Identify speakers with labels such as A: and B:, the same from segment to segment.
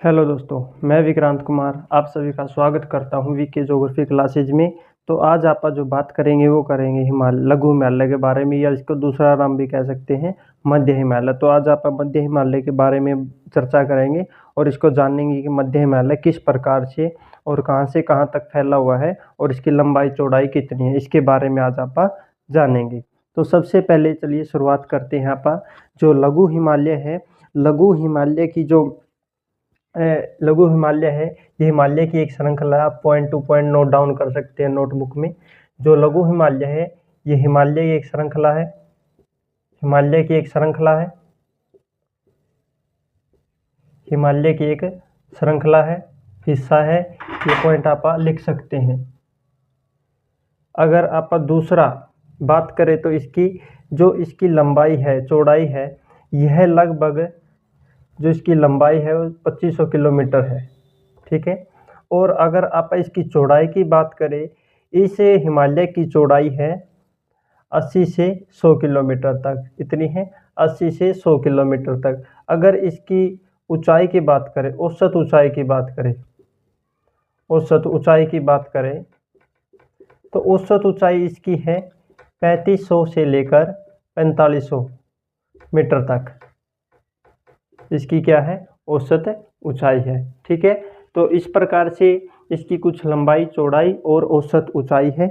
A: Hello दोस्तों, मैं विक्रांत कुमार आप सभी का स्वागत करता हूं वीके ज्योग्राफी क्लासेज में। तो आज आप जो बात करेंगे वो करेंगे लघु हिमालय के बारे में, या इसको दूसरा नाम भी कह सकते हैं मध्य हिमालय। तो आज आप मध्य हिमालय के बारे में चर्चा करेंगे और इसको जानेंगे कि मध्य हिमालय किस प्रकार से और कहां से कहां तक फैला हुआ है और इसकी लंबाई चौड़ाई कितनी है, इसके बारे में आज आप जानेंगे। तो सबसे पहले चलिए शुरुआत करते हैं। आप जो लघु हिमालय है, लघु हिमालय की जो लघु हिमालय है, ये हिमालय की एक श्रृंखला है। आप point two point note down कर सकते हैं नोटबुक में। जो लघु हिमालय है, ये हिमालय की एक श्रृंखला है। हिमालय की एक श्रृंखला है, हिमालय की एक श्रृंखला है, हिस्सा है। ये पॉइंट आप लिख सकते हैं। अगर आप दूसरा बात करें तो इसकी लंबाई है, चौड़ाई है, यह लगभग जो इसकी लंबाई है वो 2500 किलोमीटर है। ठीक है। और अगर आप इसकी चौड़ाई की बात करें, इस हिमालय की चौड़ाई है 80 से 100 किलोमीटर तक। इतनी है, 80 से 100 किलोमीटर तक। अगर इसकी ऊंचाई की बात करें, औसत ऊंचाई की बात करें, औसत ऊंचाई की बात करें तो औसत ऊंचाई इसकी है 3500 से लेकर 4500 मीटर तक। इसकी क्या है, औसत ऊंचाई है। ठीक है। तो इस प्रकार से इसकी कुछ लंबाई, चौड़ाई और औसत ऊंचाई है।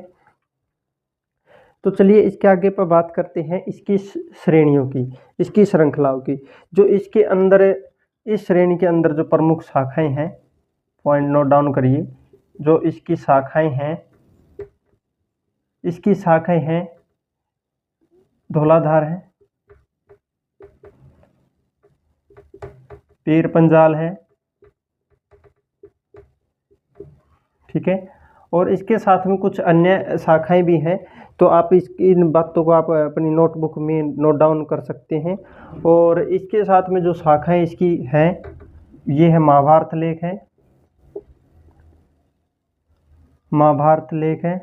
A: तो चलिए इसके आगे पर बात करते हैं इसकी श्रेणियों की, इसकी श्रृंखलाओं की। जो इसके अंदर, इस श्रेणी के अंदर जो प्रमुख शाखाएं हैं, पॉइंट नोट डाउन करिए। जो इसकी शाखाएं हैं, इसकी शाखाएं हैं धौलाधार है, पीर पंजाल है। ठीक है। और इसके साथ में कुछ अन्य शाखाएं भी हैं। तो आप इन बातों को आप अपनी नोटबुक में नोट डाउन कर सकते हैं। और इसके साथ में जो शाखाएं इसकी हैं, ये है महाभारत लेक है, महाभारत लेक है,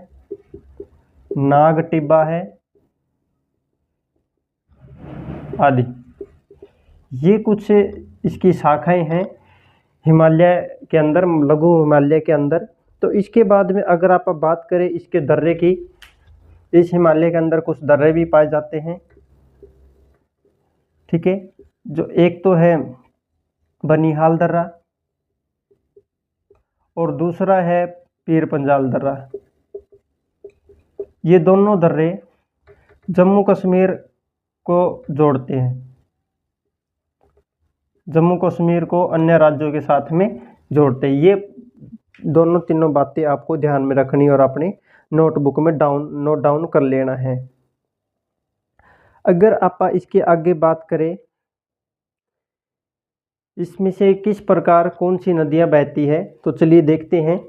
A: नाग टिब्बा है आदि। ये कुछ इसकी शाखाएं हैं हिमालय के अंदर, लघु हिमालय के अंदर। तो इसके बाद में अगर आप बात करें इसके दर्रे की, इस हिमालय के अंदर कुछ दर्रे भी पाए जाते हैं। ठीक है। जो एक तो है बनिहाल दर्रा और दूसरा है पीर पंजाल दर्रा। ये दोनों दर्रे जम्मू कश्मीर को जोड़ते हैं, जम्मू कश्मीर को अन्य राज्यों के साथ में जोड़ते हैं। ये दोनों तीनों बातें आपको ध्यान में रखनी और अपने नोटबुक में नोट डाउन कर लेना है। अगर आप इसके आगे बात करें, इसमें से किस प्रकार कौन सी नदियां बहती है, तो चलिए देखते हैं।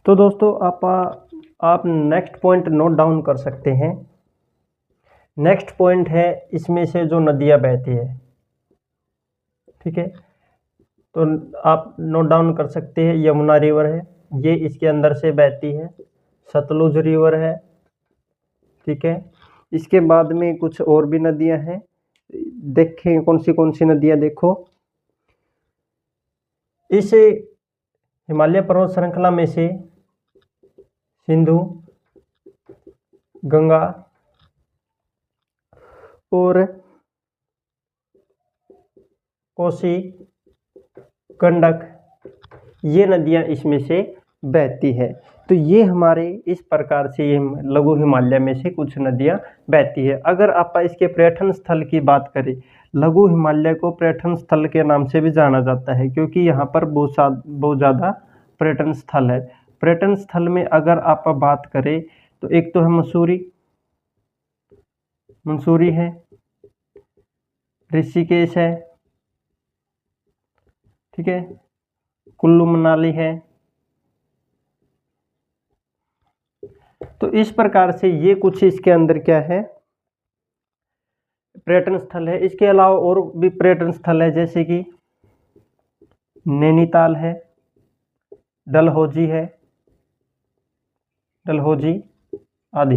A: तो दोस्तों आप नेक्स्ट पॉइंट नोट डाउन कर सकते हैं। नेक्स्ट पॉइंट है इसमें से जो नदियां बहती है। ठीक है। तो आप नोट डाउन कर सकते हैं। यमुना रिवर है, ये इसके अंदर से बहती है। सतलुज रिवर है। ठीक है। इसके बाद में कुछ और भी नदियां हैं, देखें कौन सी नदियां। देखो, इस हिमालय पर्वत श्रृंखला में से सिंधु, गंगा और कोसी, गंडक, ये नदियां इसमें से बहती है। तो ये हमारे इस प्रकार से ये लघु हिमालय में से कुछ नदियां बहती है। अगर आप इसके पर्यटन स्थल की बात करें, लघु हिमालय को पर्यटन स्थल के नाम से भी जाना जाता है, क्योंकि यहाँ पर बहुत ज़्यादा पर्यटन स्थल है। पर्यटन स्थल में अगर आप बात करें तो एक तो है मसूरी, मंसूरी है, ऋषिकेश है। ठीक है। कुल्लू मनाली है। तो इस प्रकार से ये कुछ इसके अंदर क्या है, पर्यटन स्थल है। इसके अलावा और भी पर्यटन स्थल है, जैसे कि नैनीताल है, डलहौजी है, डलहौजी आदि।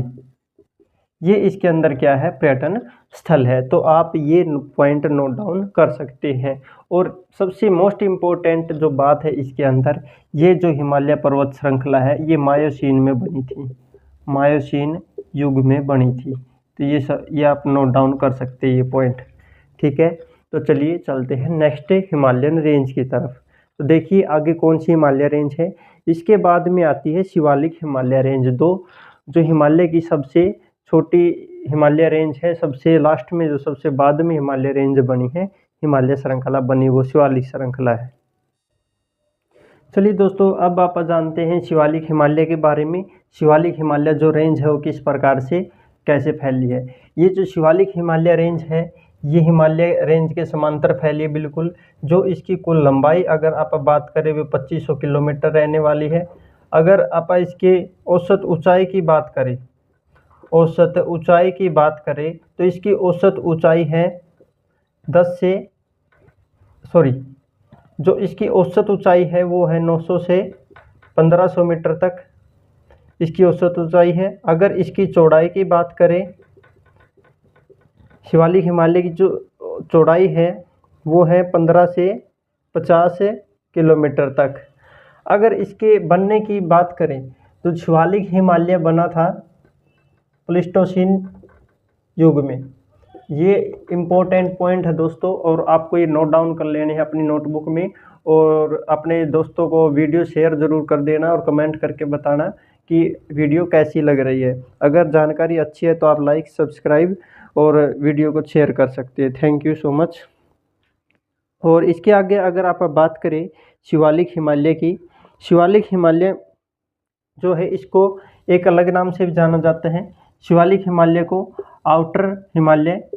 A: ये इसके अंदर क्या है, पर्यटन स्थल है। तो आप ये पॉइंट नोट डाउन कर सकते हैं। और सबसे मोस्ट इम्पोर्टेंट जो बात है इसके अंदर, ये जो हिमालय पर्वत श्रृंखला है ये मायोसीन में बनी थी, मायोसीन युग में बनी थी। तो ये आप नोट डाउन कर सकते हैं ये पॉइंट, ठीक है। तो चलिए चलते हैं नेक्स्ट हिमालयन रेंज की तरफ। तो देखिए आगे कौन सी हिमालय रेंज है, इसके बाद में आती है शिवालिक हिमालय रेंज। दो जो हिमालय की सबसे छोटी हिमालय रेंज है, सबसे लास्ट में जो सबसे बाद में हिमालय रेंज बनी है, हिमालय श्रृंखला बनी, वो शिवालिक श्रृंखला है। चलिए दोस्तों, अब आप जानते हैं शिवालिक हिमालय के बारे में। शिवालिक हिमालय जो रेंज है वो किस प्रकार से कैसे फैली है। ये जो शिवालिक हिमालय रेंज है, ये हिमालय रेंज के समांतर फैली है बिल्कुल। जो इसकी कुल लंबाई अगर आप बात करें वो 2500 किलोमीटर रहने वाली है। अगर आप इसके औसत ऊंचाई की बात करें, औसत ऊंचाई की बात करें तो इसकी औसत ऊंचाई है 10 से सॉरी जो इसकी औसत ऊंचाई है वो है 900 से 1500 मीटर तक इसकी औसत ऊंचाई है। अगर इसकी चौड़ाई की बात करें, शिवालिक हिमालय की जो चौड़ाई है वो है 15 से 50 किलोमीटर तक। अगर इसके बनने की बात करें तो शिवालिक हिमालय बना था प्लीस्टोसीन युग में। ये इम्पोर्टेंट पॉइंट है दोस्तों, और आपको ये नोट डाउन कर लेने हैं अपनी नोटबुक में। और अपने दोस्तों को वीडियो शेयर ज़रूर कर देना और कमेंट करके बताना कि वीडियो कैसी लग रही है। अगर जानकारी अच्छी है तो आप लाइक, सब्सक्राइब और वीडियो को शेयर कर सकते हैं। Thank you so much. और इसके आगे अगर आप बात करें शिवालिक हिमालय की, शिवालिक हिमालय जो है इसको एक अलग नाम से भी जाना जाता है। शिवालिक हिमालय को आउटर हिमालय,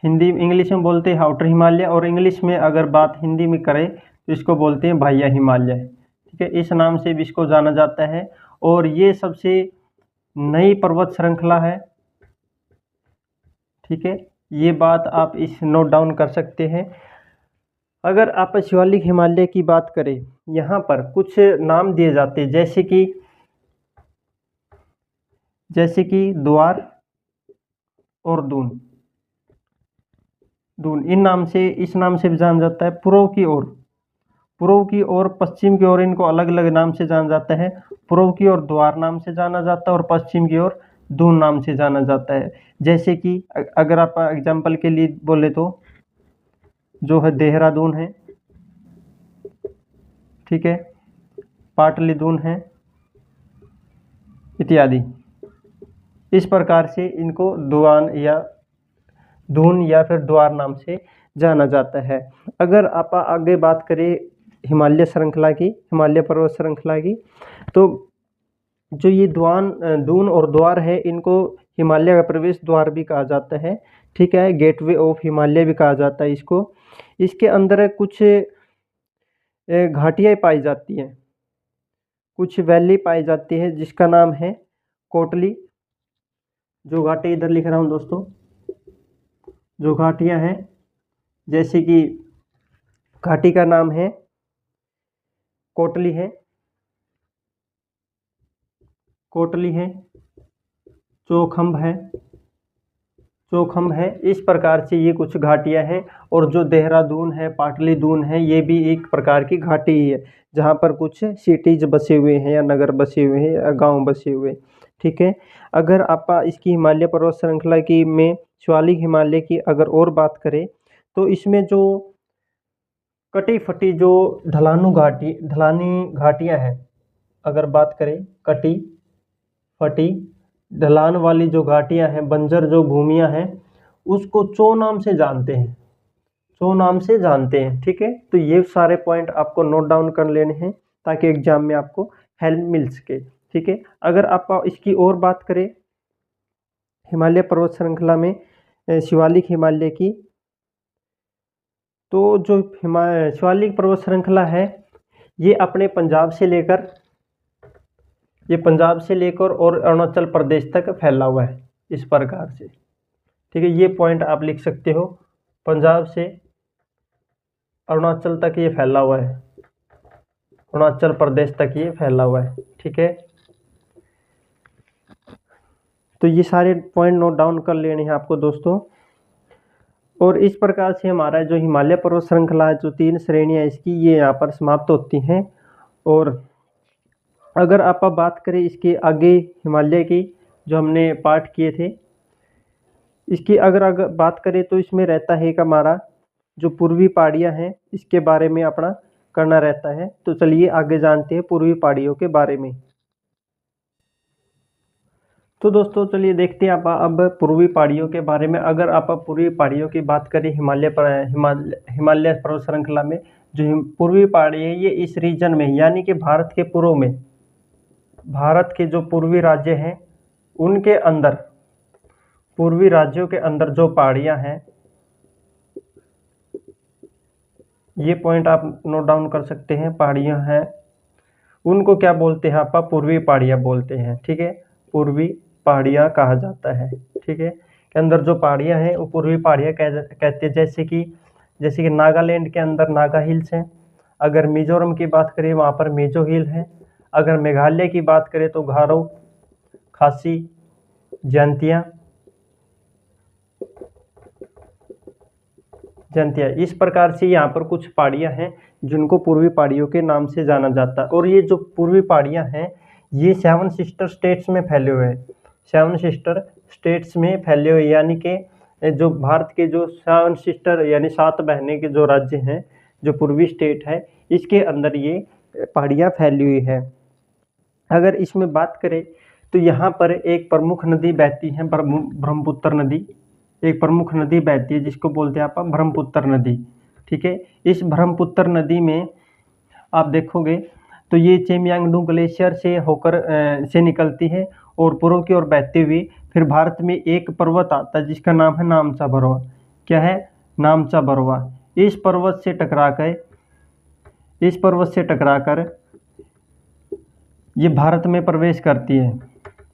A: हिंदी इंग्लिश में बोलते हैं आउटर हिमालय, और इंग्लिश में अगर बात हिंदी में करें तो इसको बोलते हैं बाह्य हिमालय, ठीक है। इस नाम से भी इसको जाना जाता है। और ये सबसे नई पर्वत श्रृंखला है, ठीक है। ये बात आप इस नोट डाउन कर सकते हैं। अगर आप शिवालिक हिमालय की बात करें, यहाँ पर कुछ नाम दिए जाते हैं, जैसे कि द्वार और दून, इन नाम से, इस नाम से भी जाना जाता है। पूर्व की ओर, पश्चिम की ओर इनको अलग अलग नाम से जाना जाता है। पूर्व की ओर द्वार नाम से जाना जाता है और पश्चिम की ओर दून नाम से जाना जाता है। जैसे कि अगर आप एग्जाम्पल के लिए बोले तो जो है देहरादून है, ठीक है, पाटलिदून है इत्यादि। इस प्रकार से इनको दून या फिर द्वार नाम से जाना जाता है। अगर आप आगे बात करें हिमालय श्रृंखला की, हिमालय पर्वत श्रृंखला की, तो जो ये दून और द्वार है इनको हिमालय का प्रवेश द्वार भी कहा जाता है, ठीक है। गेटवे ऑफ हिमालय भी कहा जाता है इसको। इसके अंदर कुछ घाटियाँ पाई जाती हैं, कुछ वैली पाई जाती है जिसका नाम है कोटली। जो घाटी इधर लिख रहा हूँ दोस्तों, जो घाटियाँ हैं, जैसे कि घाटी का नाम है कोटली है, चौखंब है। इस प्रकार से ये कुछ घाटियाँ हैं। और जो देहरादून है, पाटलिदून है, ये भी एक प्रकार की घाटी ही है जहाँ पर कुछ सिटीज बसे हुए हैं या नगर बसे हुए हैं या गांव बसे हुए, ठीक है। अगर आप इसकी हिमालय पर्वत श्रृंखला की में शिवालिक हिमालय की अगर और बात करें तो इसमें जो कटी फटी जो ढलानी घाटियाँ हैं, अगर बात करें कटी फटी ढलान वाली जो घाटियाँ हैं, बंजर जो भूमियाँ हैं, उसको चो नाम से जानते हैं, ठीक है। तो ये सारे पॉइंट आपको नोट डाउन कर लेने हैं ताकि एग्जाम में आपको हेल्प मिल सके, ठीक है। अगर आप इसकी और बात करें हिमालय पर्वत श्रृंखला में शिवालिक हिमालय की, तो जो शिवालिक पर्वत श्रृंखला है ये अपने पंजाब से लेकर और अरुणाचल प्रदेश तक फैला हुआ है इस प्रकार से, ठीक है। ये पॉइंट आप लिख सकते हो, पंजाब से अरुणाचल तक ये फैला हुआ है, अरुणाचल प्रदेश तक ये फैला हुआ है, ठीक है। तो ये सारे पॉइंट नोट डाउन कर लेने हैं आपको दोस्तों। और इस प्रकार से हमारा जो हिमालय पर्वत श्रृंखला है, जो 3 श्रेणियाँ इसकी, ये यहाँ पर समाप्त होती हैं। और अगर आप अब बात करें इसके आगे हिमालय की, जो हमने पाठ किए थे, इसकी अगर बात करें तो इसमें रहता है कि हमारा जो पूर्वी पहाड़ियाँ हैं इसके बारे में अपना करना रहता है। तो चलिए आगे जानते हैं पूर्वी पहाड़ियों के बारे में। तो दोस्तों चलिए देखते हैं आप अब पूर्वी पहाड़ियों के बारे में। अगर आप पूर्वी पहाड़ियों की बात करें हिमालय पर्वत श्रृंखला में, जो पूर्वी पहाड़ी है ये इस रीजन में, यानी कि भारत के पूर्व में, भारत के जो पूर्वी राज्य हैं उनके अंदर, पूर्वी राज्यों के अंदर जो पहाड़ियाँ हैं, ये पॉइंट आप नोट डाउन कर सकते हैं। पहाड़ियाँ हैं उनको क्या बोलते हैं आप, पूर्वी पहाड़ियाँ बोलते हैं। ठीक है, पूर्वी पहाड़ियाँ कहा जाता है। ठीक है, के अंदर जो पहाड़ियाँ हैं वो पूर्वी पहाड़ियाँ कहते हैं। जैसे कि नागालैंड के अंदर नागा हिल्स हैं। अगर मिजोरम की बात करें वहाँ पर मिजो हिल है। अगर मेघालय की बात करें तो गारो, खासी, जयंतिया, इस प्रकार से यहाँ पर कुछ पहाड़ियाँ हैं जिनको पूर्वी पहाड़ियों के नाम से जाना जाता है। और ये जो पूर्वी पहाड़ियाँ हैं ये 7 सिस्टर स्टेट्स में फैले हुए हैं। 7 सिस्टर स्टेट्स में फैले हुए, यानी कि जो भारत के जो 7 सिस्टर यानी 7 बहनें के जो राज्य हैं, जो पूर्वी स्टेट है, इसके अंदर ये पहाड़ियाँ फैली हुई है। अगर इसमें बात करें तो यहाँ पर एक प्रमुख नदी बहती है, ब्रह्मपुत्र नदी। एक प्रमुख नदी बहती है जिसको बोलते हैं आप ब्रह्मपुत्र नदी। ठीक है, इस ब्रह्मपुत्र नदी में आप देखोगे तो ये चेमयांगडू ग्लेशियर से होकर से निकलती है और पूर्व की ओर बहती हुई फिर भारत में एक पर्वत आता है जिसका नाम है नामचा बरवा। क्या है? नामचा बरवा। इस पर्वत से टकराकर ये भारत में प्रवेश करती है।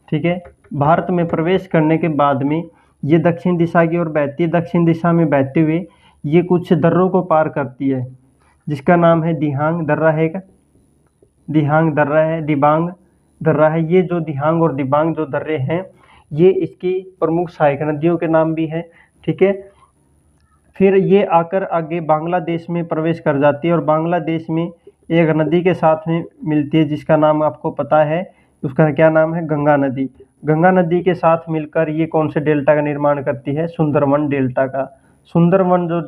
A: ठीक है, भारत में प्रवेश करने के बाद में ये दक्षिण दिशा की ओर बहती है। दक्षिण दिशा में बहते हुए ये कुछ दर्रों को पार करती है जिसका नाम है दिहांग दर्रा है। दिहांग दर्रा है, दिबांग दर्रा है। ये जो दिहांग और दिबांग जो दर्रे हैं ये इसकी प्रमुख सहायक नदियों के नाम भी हैं। ठीक है, फिर ये आकर आगे बांग्लादेश में प्रवेश कर जाती है और बांग्लादेश में एक नदी के साथ में मिलती है जिसका नाम आपको पता है, उसका क्या नाम है? गंगा नदी। गंगा नदी के साथ मिलकर ये कौन से डेल्टा का निर्माण करती है? सुंदरवन डेल्टा का। सुंदरवन जो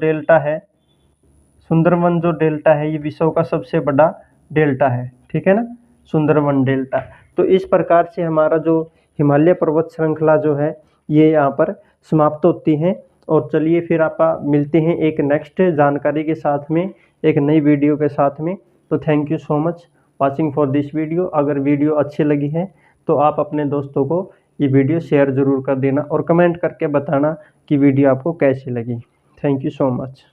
A: डेल्टा है ये विश्व का सबसे बड़ा डेल्टा है। ठीक है ना, सुंदरवन डेल्टा। तो इस प्रकार से हमारा जो हिमालय पर्वत श्रृंखला जो है ये यहाँ पर समाप्त होती हैं। और चलिए फिर आप मिलते हैं एक नेक्स्ट जानकारी के साथ में, एक नई वीडियो के साथ में। तो thank you so much watching for this video. अगर वीडियो अच्छी लगी है तो आप अपने दोस्तों को ये वीडियो शेयर ज़रूर कर देना और कमेंट करके बताना कि वीडियो आपको कैसी लगी। Thank you so much.